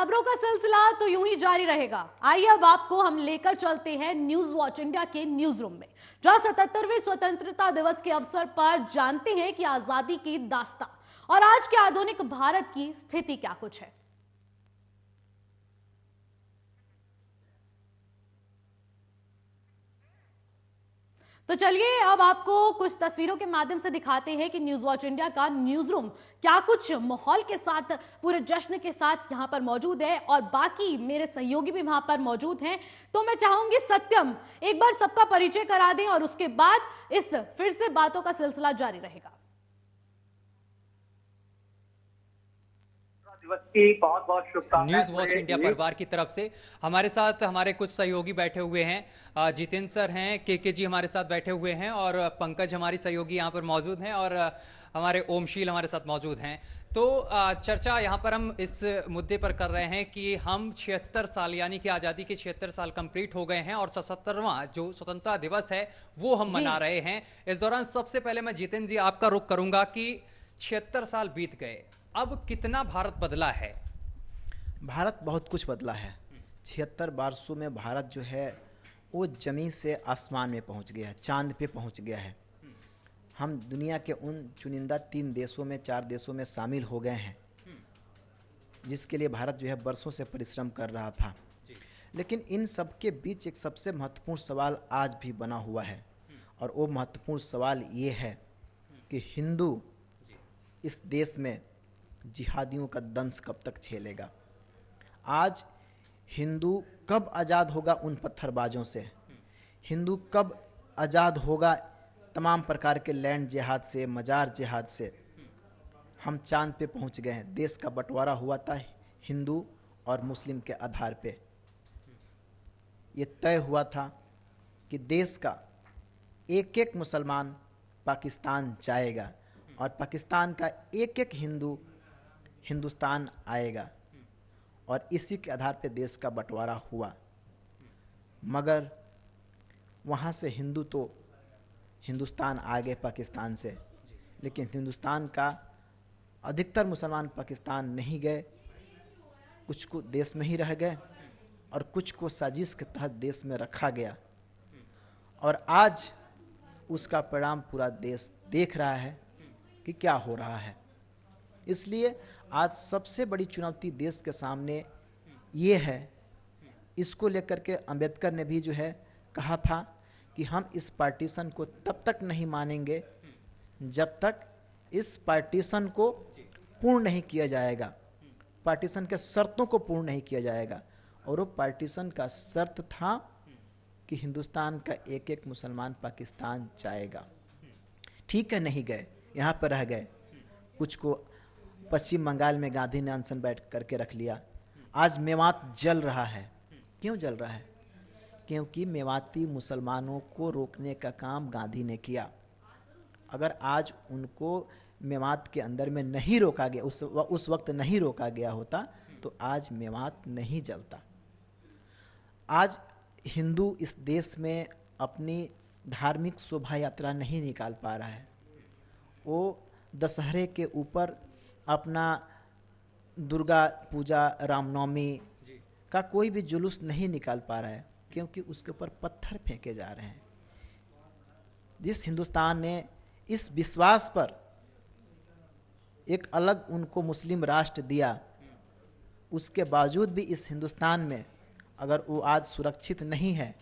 खबरों का सिलसिला तो यूं ही जारी रहेगा। आइए अब आपको हम लेकर चलते हैं न्यूज वॉच इंडिया के न्यूज रूम में, जहां 77वें स्वतंत्रता दिवस के अवसर पर जानते हैं कि आजादी की दास्तां और आज के आधुनिक भारत की स्थिति क्या कुछ है। तो चलिए अब आपको कुछ तस्वीरों के माध्यम से दिखाते हैं कि न्यूज वॉच इंडिया का न्यूज रूम क्या कुछ माहौल के साथ, पूरे जश्न के साथ यहां पर मौजूद है और बाकी मेरे सहयोगी भी वहां पर मौजूद हैं। तो मैं चाहूंगी सत्यम एक बार सबका परिचय करा दें और उसके बाद इस फिर से बातों का सिलसिला जारी रहेगा। दिवस की बहुत बहुत शुभकामनाएं। न्यूज वॉच इंडिया परिवार की तरफ से हमारे साथ हमारे कुछ सहयोगी बैठे हुए हैं। जितेंद्र सर हैं, के जी हमारे साथ बैठे हुए हैं और पंकज हमारी सहयोगी यहाँ पर मौजूद हैं और हमारे ओमशील हमारे साथ मौजूद हैं। तो चर्चा यहाँ पर हम इस मुद्दे पर कर रहे हैं कि हम 76 साल यानी कि आज़ादी के 76 साल कंप्लीट हो गए हैं और 77वां जो स्वतंत्रता दिवस है वो हम मना रहे हैं। इस दौरान सबसे पहले मैं जितेंद्र जी आपका रुख करूंगा कि 76 साल बीत गए, अब कितना भारत बदला है? भारत बहुत कुछ बदला है। 76 वर्षों में भारत जो है वो जमीन से आसमान में पहुंच गया है, चांद पे पहुंच गया है। हम दुनिया के उन चुनिंदा 3 देशों में 4 देशों में शामिल हो गए हैं, जिसके लिए भारत जो है वर्षों से परिश्रम कर रहा था। लेकिन इन सब के बीच एक सबसे महत्वपूर्ण सवाल आज भी बना हुआ है और वो महत्वपूर्ण सवाल ये है कि हिंदू इस देश में जिहादियों का दंश कब तक झेलेगा। आज हिंदू कब आज़ाद होगा उन पत्थरबाजों से, हिंदू कब आज़ाद होगा तमाम प्रकार के लैंड जिहाद से, मजार जिहाद से। हम चांद पे पहुंच गए हैं। देश का बंटवारा हुआ था हिंदू और मुस्लिम के आधार पे। ये तय हुआ था कि देश का एक एक मुसलमान पाकिस्तान जाएगा और पाकिस्तान का एक एक हिंदू हिंदुस्तान आएगा और इसी के आधार पे देश का बंटवारा हुआ। मगर वहाँ से हिंदू तो हिंदुस्तान आ गए पाकिस्तान से, लेकिन हिंदुस्तान का अधिकतर मुसलमान पाकिस्तान नहीं गए, कुछ को देश में ही रह गए और कुछ को साजिश के तहत देश में रखा गया और आज उसका परिणाम पूरा देश देख रहा है कि क्या हो रहा है। इसलिए आज सबसे बड़ी चुनौती देश के सामने ये है। इसको लेकर के अंबेडकर ने भी जो है कहा था कि हम इस पार्टीशन को तब तक नहीं मानेंगे जब तक इस पार्टीशन को पूर्ण नहीं किया जाएगा, पार्टीशन के शर्तों को पूर्ण नहीं किया जाएगा। और वो पार्टीशन का शर्त था कि हिंदुस्तान का एक एक मुसलमान पाकिस्तान जाएगा। ठीक है, नहीं गए, यहाँ पर रह गए। कुछ को पश्चिम बंगाल में गांधी ने अनशन बैठ करके रख लिया। आज मेवात जल रहा है। क्यों जल रहा है? क्योंकि मेवाती मुसलमानों को रोकने का काम गांधी ने किया। अगर आज उनको मेवात के अंदर में नहीं रोका गया, उस वक्त नहीं रोका गया होता तो आज मेवात नहीं जलता। आज हिंदू इस देश में अपनी धार्मिक शोभा यात्रा नहीं निकाल पा रहा है। वो दशहरे के ऊपर अपना दुर्गा पूजा, रामनवमी का कोई भी जुलूस नहीं निकाल पा रहा है, क्योंकि उसके ऊपर पत्थर फेंके जा रहे हैं। जिस हिंदुस्तान ने इस विश्वास पर एक अलग उनको मुस्लिम राष्ट्र दिया, उसके बावजूद भी इस हिंदुस्तान में अगर वो आज सुरक्षित नहीं है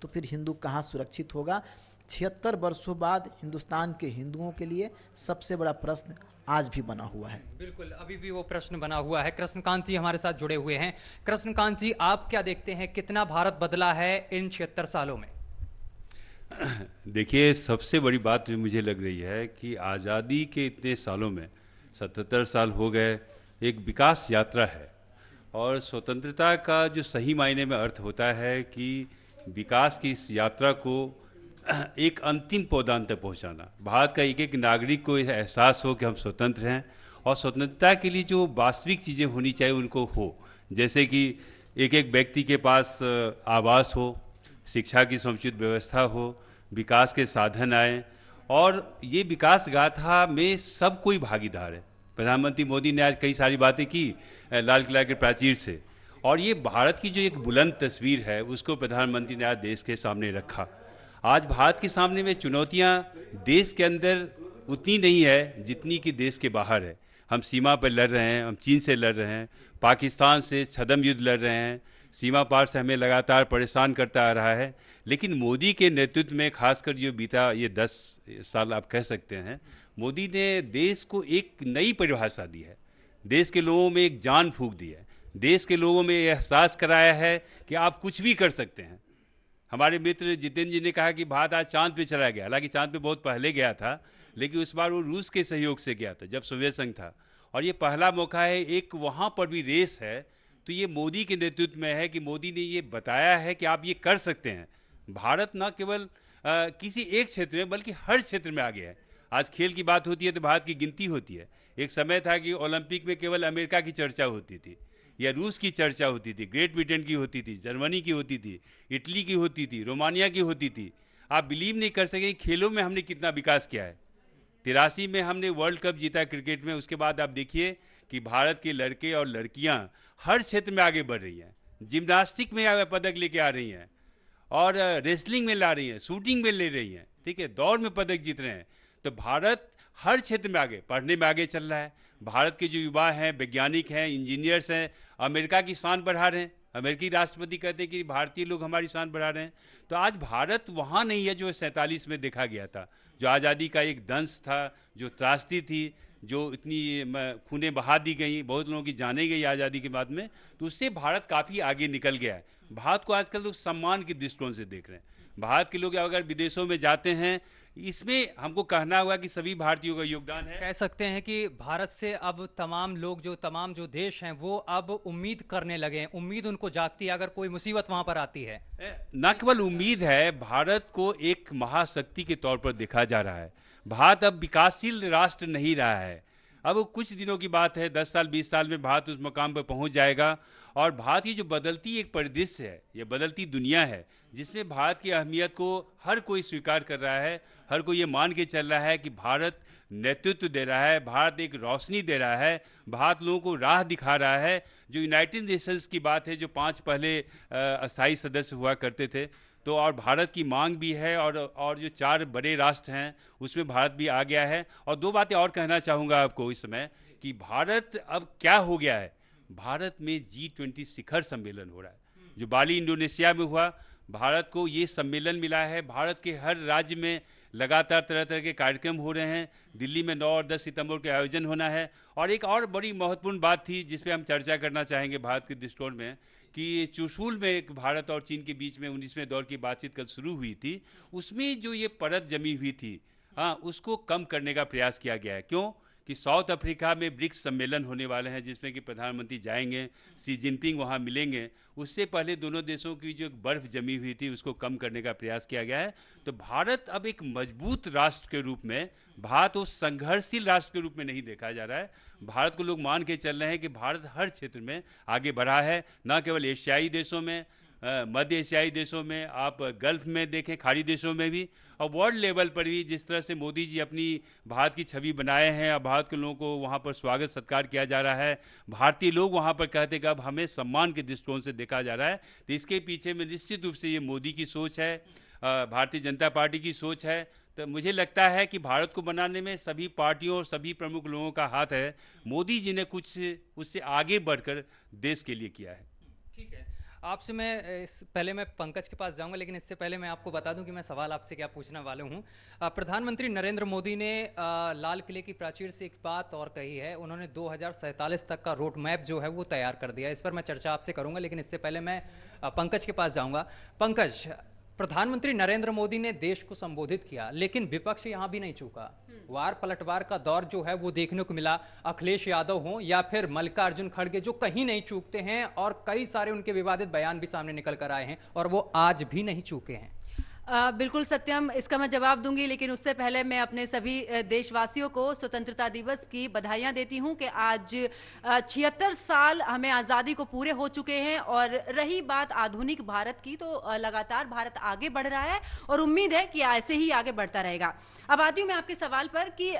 तो फिर हिंदू कहाँ सुरक्षित होगा। 76 वर्षों बाद हिंदुस्तान के हिंदुओं के लिए सबसे बड़ा प्रश्न आज भी बना हुआ है। बिल्कुल, अभी भी वो प्रश्न बना हुआ है। कृष्णकांत जी हमारे साथ जुड़े हुए हैं। कृष्णकांत जी, आप क्या देखते हैं, कितना भारत बदला है इन 76 सालों में? देखिए, सबसे बड़ी बात जो मुझे लग रही है कि आज़ादी के इतने सालों में 77 साल हो गए, एक विकास यात्रा है। और स्वतंत्रता का जो सही मायने में अर्थ होता है कि विकास की इस यात्रा को एक अंतिम पौधान तक पहुंचाना। भारत का एक एक नागरिक को यह एहसास हो कि हम स्वतंत्र हैं और स्वतंत्रता के लिए जो वास्तविक चीज़ें होनी चाहिए उनको हो। जैसे कि एक एक व्यक्ति के पास आवास हो, शिक्षा की समुचित व्यवस्था हो, विकास के साधन आए और ये विकास गाथा में सब कोई भागीदार है। प्रधानमंत्री मोदी ने आज कई सारी बातें की लाल किला के प्राचीर से, और ये भारत की जो एक बुलंद तस्वीर है उसको प्रधानमंत्री ने आज देश के सामने रखा। आज भारत के सामने में चुनौतियां देश के अंदर उतनी नहीं है जितनी कि देश के बाहर है। हम सीमा पर लड़ रहे हैं, हम चीन से लड़ रहे हैं, पाकिस्तान से छद्म युद्ध लड़ रहे हैं, सीमा पार से हमें लगातार परेशान करता आ रहा है। लेकिन मोदी के नेतृत्व में खासकर जो बीता ये 10 साल आप कह सकते हैं, मोदी ने देश को एक नई परिभाषा दी है, देश के लोगों में एक जान फूंक दी है, देश के लोगों में यह एहसास कराया है कि आप कुछ भी कर सकते हैं। हमारे मित्र जितेंद्र जी ने कहा कि भारत आज चांद पे चला गया। हालांकि चांद पे बहुत पहले गया था, लेकिन उस बार वो रूस के सहयोग से गया था जब सोवियत संघ था, और ये पहला मौका है, एक वहाँ पर भी रेस है, तो ये मोदी के नेतृत्व में है कि मोदी ने ये बताया है कि आप ये कर सकते हैं। भारत न केवल किसी एक क्षेत्र में बल्कि हर क्षेत्र में आगे है। आज खेल की बात होती है तो भारत की गिनती होती है। एक समय था कि ओलंपिक में केवल अमेरिका की चर्चा होती थी या रूस की चर्चा होती थी, ग्रेट ब्रिटेन की होती थी, जर्मनी की होती थी, इटली की होती थी, रोमानिया की होती थी। आप बिलीव नहीं कर सके खेलों में हमने कितना विकास किया है। 83 में हमने वर्ल्ड कप जीता क्रिकेट में। उसके बाद आप देखिए कि भारत के लड़के और लड़कियां हर क्षेत्र में आगे बढ़ रही हैं। जिम्नास्टिक में पदक लेके आ रही हैं, और रेसलिंग में ला रही हैं, शूटिंग में ले रही हैं, ठीक है, दौड़ में पदक जीत रहे हैं। तो भारत हर क्षेत्र में आगे, पढ़ने में आगे चल रहा है। भारत के जो युवा हैं, वैज्ञानिक हैं, इंजीनियर्स हैं, अमेरिका की शान बढ़ा रहे हैं। अमेरिकी राष्ट्रपति कहते हैं कि भारतीय लोग हमारी शान बढ़ा रहे हैं। तो आज भारत वहाँ नहीं है जो 47 में देखा गया था, जो आज़ादी का एक दंश था, जो त्रासदी थी, जो इतनी खूनें बहा दी गई, बहुत लोगों की जाने गई आज़ादी के बाद में। तो उससे भारत काफ़ी आगे निकल गया है। भारत को आजकल लोग सम्मान के दृष्टिकोण से देख रहे हैं। भारत के लोग अगर विदेशों में जाते हैं, इसमें हमको कहना होगा कि सभी भारतीयों का योगदान है। कह सकते हैं कि भारत से अब तमाम जो देश हैं वो अब उम्मीद करने लगे हैं, उम्मीद उनको जागती है अगर कोई मुसीबत वहां पर आती है। न केवल उम्मीद है, भारत को एक महाशक्ति के तौर पर देखा जा रहा है। भारत अब विकासशील राष्ट्र नहीं रहा है। अब कुछ दिनों की बात है, 10 साल 20 साल में भारत उस मकाम पर पहुंच जाएगा। और भारत की जो बदलती एक परिदृश्य है, ये बदलती दुनिया है, जिसमें भारत की अहमियत को हर कोई स्वीकार कर रहा है, हर कोई ये मान के चल रहा है कि भारत नेतृत्व दे रहा है, भारत एक रोशनी दे रहा है, भारत लोगों को राह दिखा रहा है। जो यूनाइटेड नेशंस की बात है, जो 5 पहले अस्थायी सदस्य हुआ करते थे, तो और भारत की मांग भी है, और जो 4 बड़े राष्ट्र हैं उसमें भारत भी आ गया है। और 2 बातें और कहना चाहूँगा आपको इस समय कि भारत अब क्या हो गया है। भारत में G20 शिखर सम्मेलन हो रहा है, जो बाली इंडोनेशिया में हुआ। भारत को ये सम्मेलन मिला है। भारत के हर राज्य में लगातार तरह तरह के कार्यक्रम हो रहे हैं। दिल्ली में 9 और 10 सितंबर के आयोजन होना है। और एक और बड़ी महत्वपूर्ण बात थी जिस पे हम चर्चा करना चाहेंगे भारत के दृष्टिकोण में, कि चुशूल में एक भारत और चीन के बीच में 19वें दौर की बातचीत कल शुरू हुई थी। उसमें जो ये परत जमी हुई थी, उसको कम करने का प्रयास किया गया है। क्यों कि साउथ अफ्रीका में ब्रिक्स सम्मेलन होने वाले हैं, जिसमें कि प्रधानमंत्री जाएंगे, शी जिनपिंग वहां मिलेंगे। उससे पहले दोनों देशों की जो बर्फ जमी हुई थी उसको कम करने का प्रयास किया गया है। तो भारत अब एक मजबूत राष्ट्र के रूप में, भारत उस संघर्षशील राष्ट्र के रूप में नहीं देखा जा रहा है। भारत को लोग मान के चल रहे हैं कि भारत हर क्षेत्र में आगे बढ़ा है, न केवल एशियाई देशों में, मध्य एशियाई देशों में, आप गल्फ में देखें, खाड़ी देशों में भी, और वर्ल्ड लेवल पर भी जिस तरह से मोदी जी अपनी भारत की छवि बनाए हैं और भारत के लोगों को वहाँ पर स्वागत सत्कार किया जा रहा है। भारतीय लोग वहाँ पर कहते हैं कि अब हमें सम्मान के दृष्टिकोण से देखा जा रहा है। तो इसके पीछे में निश्चित रूप से ये मोदी की सोच है, भारतीय जनता पार्टी की सोच है। तो मुझे लगता है कि भारत को बनाने में सभी पार्टियों और सभी प्रमुख लोगों का हाथ है। मोदी जी ने कुछ उससे आगे बढ़कर देश के लिए किया है। ठीक है, आपसे पहले मैं पंकज के पास जाऊंगा, लेकिन इससे पहले मैं आपको बता दूं कि मैं सवाल आपसे क्या पूछने वाला हूं। प्रधानमंत्री नरेंद्र मोदी ने लाल किले की प्राचीर से एक बात और कही है। उन्होंने 2047 तक का रोड मैप जो है वो तैयार कर दिया है। इस पर मैं चर्चा आपसे करूंगा, लेकिन इससे पहले मैं पंकज के पास जाऊंगा। पंकज, प्रधानमंत्री नरेंद्र मोदी ने देश को संबोधित किया, लेकिन विपक्ष यहां भी नहीं चूका। वार पलटवार का दौर जो है वो देखने को मिला। अखिलेश यादव हो या फिर मल्लिकार्जुन खड़गे, जो कहीं नहीं चूकते हैं, और कई सारे उनके विवादित बयान भी सामने निकल कर आए हैं, और वो आज भी नहीं चूके हैं। बिल्कुल सत्यम, इसका मैं जवाब दूंगी, लेकिन उससे पहले मैं अपने सभी देशवासियों को स्वतंत्रता दिवस की बधाइयां देती हूं कि आज 76 साल हमें आज़ादी को पूरे हो चुके हैं। और रही बात आधुनिक भारत की, तो लगातार भारत आगे बढ़ रहा है और उम्मीद है कि ऐसे ही आगे बढ़ता रहेगा। अब आती हूं मैं आपके सवाल पर कि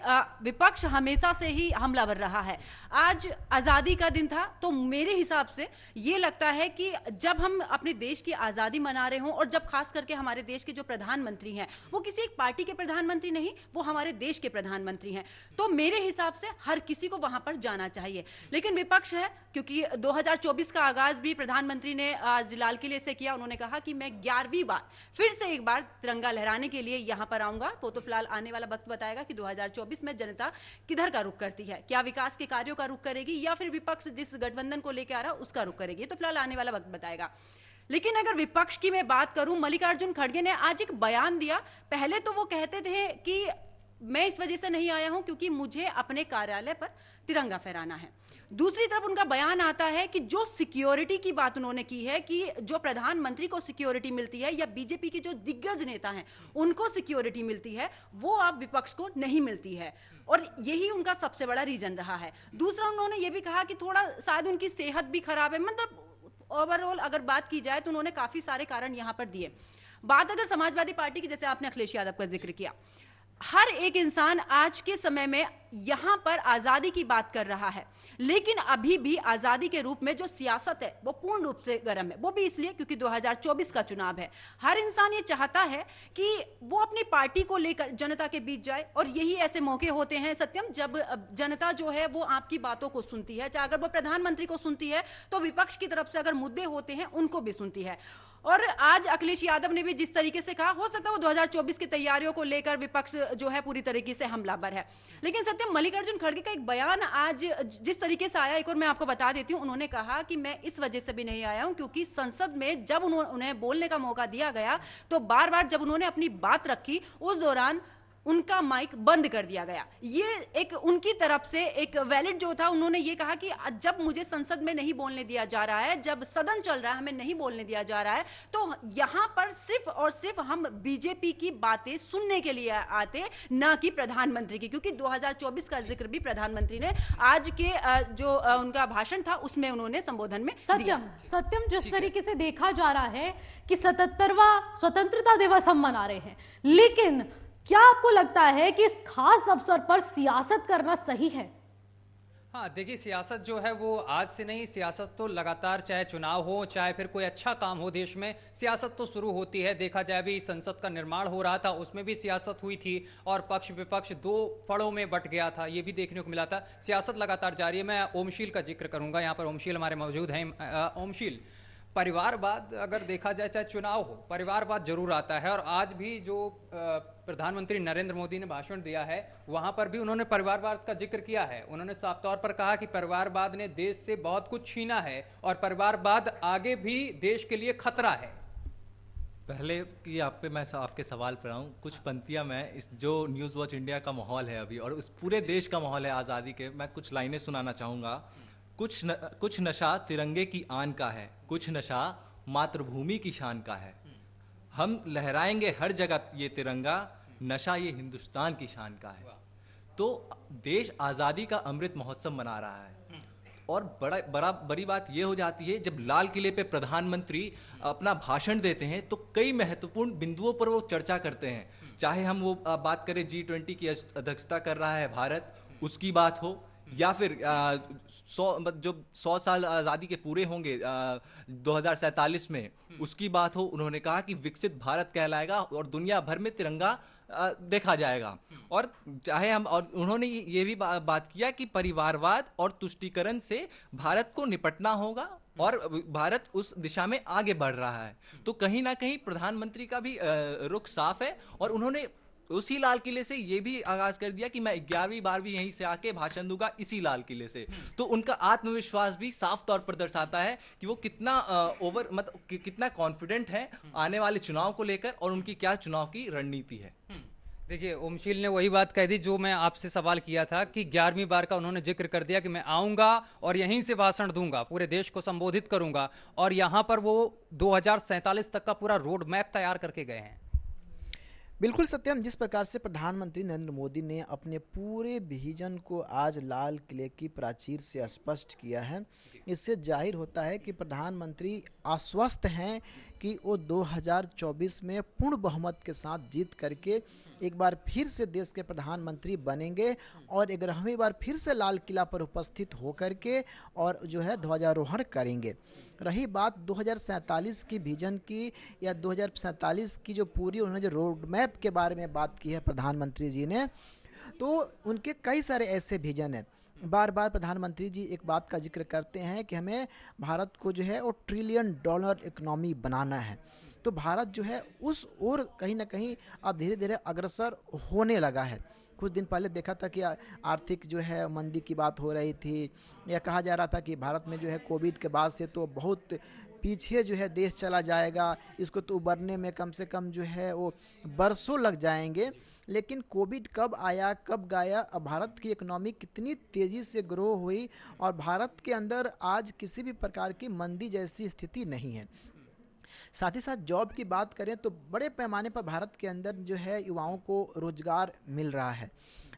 विपक्ष हमेशा से ही हमलावर रहा है। आज आज़ादी का दिन था, तो मेरे हिसाब से ये लगता है कि जब हम अपने देश की आज़ादी मना रहे हों और जब खास करके हमारे देश के जो प्रधानमंत्री हैं वो किसी एक पार्टी के प्रधानमंत्री नहीं, वो हमारे देश के प्रधानमंत्री हैं, तो मेरे हिसाब से हर किसी को वहां पर जाना चाहिए। लेकिन विपक्ष है, क्योंकि 2024 का आगाज भी प्रधानमंत्री ने आज लाल किले से किया। उन्होंने कहा कि मैं 11वीं बार फिर से एक बार तिरंगा लहराने के लिए यहां पर आऊंगा। वो तो फिलहाल आने वाला वक्त बताएगा कि 2024 में जनता किधर का रुख करती है, क्या विकास के कार्यों का रुख करेगी या फिर विपक्ष जिस गठबंधन को लेकर आ रहा उसका रुख करेगी, तो फिलहाल आने वाला वक्त बताएगा। लेकिन अगर विपक्ष की मैं बात करूं, मल्लिकार्जुन खड़गे ने आज एक बयान दिया। पहले तो वो कहते थे कि मैं इस वजह से नहीं आया हूं क्योंकि मुझे अपने कार्यालय पर तिरंगा फहराना है। दूसरी तरफ उनका बयान आता है कि जो सिक्योरिटी की बात उन्होंने की है कि जो प्रधानमंत्री को सिक्योरिटी मिलती है या बीजेपी के जो दिग्गज नेता हैं उनको सिक्योरिटी मिलती है, वो आप विपक्ष को नहीं मिलती है, और यही उनका सबसे बड़ा रीजन रहा है। दूसरा उन्होंने ये भी कहा कि थोड़ा शायद उनकी सेहत भी खराब है। मतलब ओवरऑल अगर बात की जाए तो उन्होंने काफी सारे कारण यहां पर दिए। बात अगर समाजवादी पार्टी की, जैसे आपने अखिलेश यादव का जिक्र किया, हर एक इंसान आज के समय में यहां पर आजादी की बात कर रहा है, लेकिन अभी भी आजादी के रूप में जो सियासत है वो पूर्ण रूप से गर्म है। वो भी इसलिए क्योंकि 2024 का चुनाव है। हर इंसान ये चाहता है कि वो अपनी पार्टी को लेकर जनता के बीच जाए, और यही ऐसे मौके होते हैं सत्यम जब जनता जो है वो आपकी बातों को सुनती है। चाहे अगर वो प्रधानमंत्री को सुनती है तो विपक्ष की तरफ से अगर मुद्दे होते हैं उनको भी सुनती है। और आज अखिलेश यादव ने भी जिस तरीके से कहा, हो सकता है वो 2024 की तैयारियों को लेकर विपक्ष जो है पूरी तरीके से हमलावर है। लेकिन सत्यम, मल्लिकार्जुन खड़गे का एक बयान आज जिस तरीके से आया, एक और मैं आपको बता देती हूं। उन्होंने कहा कि मैं इस वजह से भी नहीं आया हूं क्योंकि संसद में जब उन्हें बोलने का मौका दिया गया तो बार बार जब उन्होंने अपनी बात रखी उस दौरान उनका माइक बंद कर दिया गया। ये एक उनकी तरफ से एक वैलिड जो था, उन्होंने ये कहा कि जब मुझे संसद में नहीं बोलने दिया जा रहा है, जब सदन चल रहा है हमें नहीं बोलने दिया जा रहा है, तो यहां पर सिर्फ और सिर्फ हम बीजेपी की बातें सुनने के लिए आते, ना कि प्रधानमंत्री की, क्योंकि 2024 का जिक्र भी प्रधानमंत्री ने आज के जो उनका भाषण था उसमें उन्होंने संबोधन में सत्यम जिस तरीके से देखा जा रहा है कि 77वां स्वतंत्रता दिवस हम मना रहे हैं, लेकिन क्या आपको लगता है कि इस खास अवसर पर सियासत करना सही है? हाँ, देखिए, सियासत जो है वो आज से नहीं, सियासत तो लगातार, चाहे चुनाव हो चाहे फिर कोई अच्छा काम हो देश में, सियासत तो शुरू होती है। देखा जाए अभी संसद का निर्माण हो रहा था, उसमें भी सियासत हुई थी और पक्ष विपक्ष दो फड़ों में बट गया था, ये भी देखने को मिला था। सियासत लगातार जारी है। मैं ओमशील का जिक्र करूंगा, यहाँ पर ओमशील हमारे मौजूद हैं। ओमशील, परिवारवाद अगर देखा जाए, चाहे चुनाव हो, परिवारवाद जरूर आता है, और आज भी जो प्रधानमंत्री नरेंद्र मोदी ने भाषण दिया है वहां पर भी उन्होंने परिवारवाद का जिक्र किया है। उन्होंने साफ तौर पर कहा कि परिवारवाद ने देश से बहुत कुछ छीना है और परिवारवाद आगे भी देश के लिए खतरा है। पहले कि मैं आपके सवाल पर आऊँ, कुछ पंक्तियां मैं इस जो न्यूज़ वॉच इंडिया का माहौल है अभी और उस पूरे देश का माहौल है आज़ादी के, मैं कुछ लाइनें सुनाना चाहूँगा। कुछ नशा तिरंगे की आन का है, कुछ नशा मातृभूमि की शान का है। हम लहराएंगे हर जगह ये तिरंगा, नशा ये हिंदुस्तान की शान का है। तो देश आज़ादी का अमृत महोत्सव मना रहा है, और बड़ी बात ये हो जाती है जब लाल किले पे प्रधानमंत्री अपना भाषण देते हैं तो कई महत्वपूर्ण बिंदुओं पर वो चर्चा करते हैं। चाहे हम वो बात करें G20 की अध्यक्षता कर रहा है भारत, उसकी बात हो, या फिर 100 साल आज़ादी के पूरे होंगे 2047 में, उसकी बात हो। उन्होंने कहा कि विकसित भारत कहलाएगा और दुनिया भर में तिरंगा देखा जाएगा। और चाहे हम, और उन्होंने ये भी बात किया कि परिवारवाद और तुष्टीकरण से भारत को निपटना होगा और भारत उस दिशा में आगे बढ़ रहा है। तो कहीं ना कहीं प्रधानमंत्री का भी रुख साफ है, और उन्होंने उसी लाल किले से ये भी आगाज कर दिया कि मैं 11वीं बार भी यहीं से आके भाषण दूंगा, इसी लाल किले से। तो उनका आत्मविश्वास भी साफ तौर पर दर्शाता है कि वो कितना कितना कॉन्फिडेंट है आने वाले चुनाव को लेकर, और उनकी क्या चुनाव की रणनीति है। देखिए, ओमशील ने वही बात कह दी जो मैं आपसे सवाल किया था कि 11वीं बार का उन्होंने जिक्र कर दिया कि मैं आऊंगा और यहीं से भाषण दूंगा, पूरे देश को संबोधित करूंगा, और यहां पर वो 2047 तक का पूरा रोड मैप तैयार करके गए हैं। बिल्कुल सत्यम, जिस प्रकार से प्रधानमंत्री नरेंद्र मोदी ने अपने पूरे विजन को आज लाल किले की प्राचीर से स्पष्ट किया है, इससे जाहिर होता है कि प्रधानमंत्री आश्वस्त हैं कि वो 2024 में पूर्ण बहुमत के साथ जीत करके एक बार फिर से देश के प्रधानमंत्री बनेंगे और 11वीं बार फिर से लाल किला पर उपस्थित होकर के और जो है ध्वजारोहण करेंगे। रही बात 2047 की विजन की या 2047 की जो पूरी उन्होंने जो रोड मैप के बारे में बात की है प्रधानमंत्री जी ने, तो उनके कई सारे ऐसे विजन हैं। बार बार प्रधानमंत्री जी एक बात का जिक्र करते हैं कि हमें भारत को जो है वो $1 ट्रिलियन इकोनॉमी बनाना है। तो भारत जो है उस ओर कहीं ना कहीं अब धीरे धीरे अग्रसर होने लगा है। कुछ दिन पहले देखा था कि आर्थिक जो है मंदी की बात हो रही थी, या कहा जा रहा था कि भारत में जो है कोविड के बाद से तो बहुत पीछे जो है देश चला जाएगा, इसको तो उबरने में कम से कम जो है वो बरसों लग जाएंगे। लेकिन कोविड कब आया कब गया, अब भारत की इकोनॉमी कितनी तेज़ी से ग्रो हुई और भारत के अंदर आज किसी भी प्रकार की मंदी जैसी स्थिति नहीं है। साथ ही साथ जॉब की बात करें तो बड़े पैमाने पर भारत के अंदर जो है युवाओं को रोजगार मिल रहा है।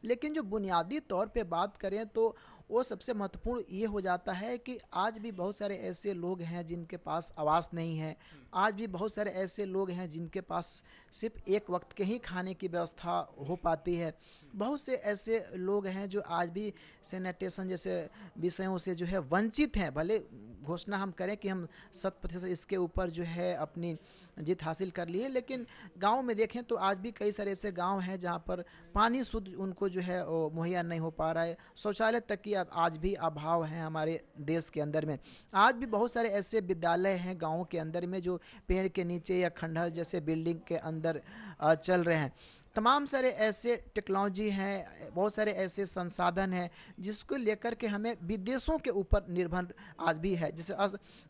लेकिन जो बुनियादी तौर पे बात करें तो वो सबसे महत्वपूर्ण ये हो जाता है कि आज भी बहुत सारे ऐसे लोग हैं जिनके पास आवास नहीं है। आज भी बहुत सारे ऐसे लोग हैं जिनके पास सिर्फ एक वक्त के ही खाने की व्यवस्था हो पाती है। बहुत से ऐसे लोग हैं जो आज भी सैनिटेशन जैसे विषयों से जो है वंचित हैं। भले घोषणा हम करें कि हम 100% इसके ऊपर जो है अपनी जीत हासिल कर ली है, लेकिन गांव में देखें तो आज भी कई सारे ऐसे गांव हैं जहां पर पानी शुद्ध उनको जो है मुहैया नहीं हो पा रहा है। शौचालय तक की आज भी अभाव है हमारे देश के अंदर में। आज भी बहुत सारे ऐसे विद्यालय हैं गाँव के अंदर में जो पेड़ के नीचे या खंडहर जैसे बिल्डिंग के अंदर चल रहे हैं। तमाम सारे ऐसे टेक्नोलॉजी हैं, बहुत सारे ऐसे संसाधन हैं जिसको लेकर के हमें विदेशों के ऊपर निर्भर आज भी है। जैसे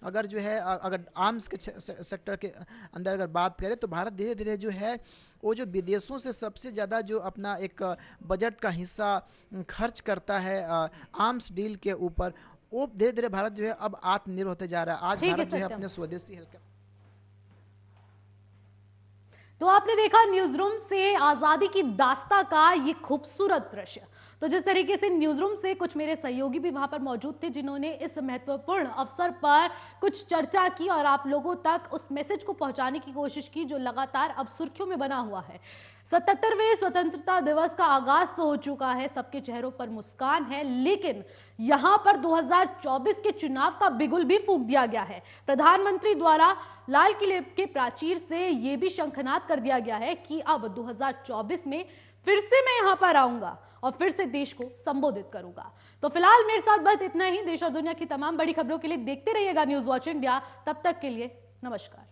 अगर जो है अगर आर्म्स के सेक्टर के अंदर अगर बात करें तो भारत धीरे धीरे जो है वो जो विदेशों से सबसे ज़्यादा जो अपना एक बजट का हिस्सा खर्च करता है आर्म्स डील के ऊपर, वो धीरे धीरे भारत जो है अब आत्मनिर्भर होते जा रहा है। आज भारत जो है अपने स्वदेशी हल्के। तो आपने देखा न्यूज रूम से आजादी की दास्ता का ये खूबसूरत दृश्य। तो जिस तरीके से न्यूज रूम से कुछ मेरे सहयोगी भी वहां पर मौजूद थे जिन्होंने इस महत्वपूर्ण अवसर पर कुछ चर्चा की और आप लोगों तक उस मैसेज को पहुंचाने की कोशिश की जो लगातार अब सुर्खियों में बना हुआ है। 77वें स्वतंत्रता दिवस का आगाज तो हो चुका है, सबके चेहरों पर मुस्कान है, लेकिन यहां पर 2024 के चुनाव का बिगुल भी फूंक दिया गया है। प्रधानमंत्री द्वारा लाल किले के प्राचीर से यह भी शंखनाद कर दिया गया है कि अब 2024 में फिर से मैं यहां पर आऊंगा और फिर से देश को संबोधित करूंगा। तो फिलहाल मेरे साथ बस इतना ही। देश और दुनिया की तमाम बड़ी खबरों के लिए देखते रहिएगा न्यूज वॉच इंडिया। तब तक के लिए नमस्कार।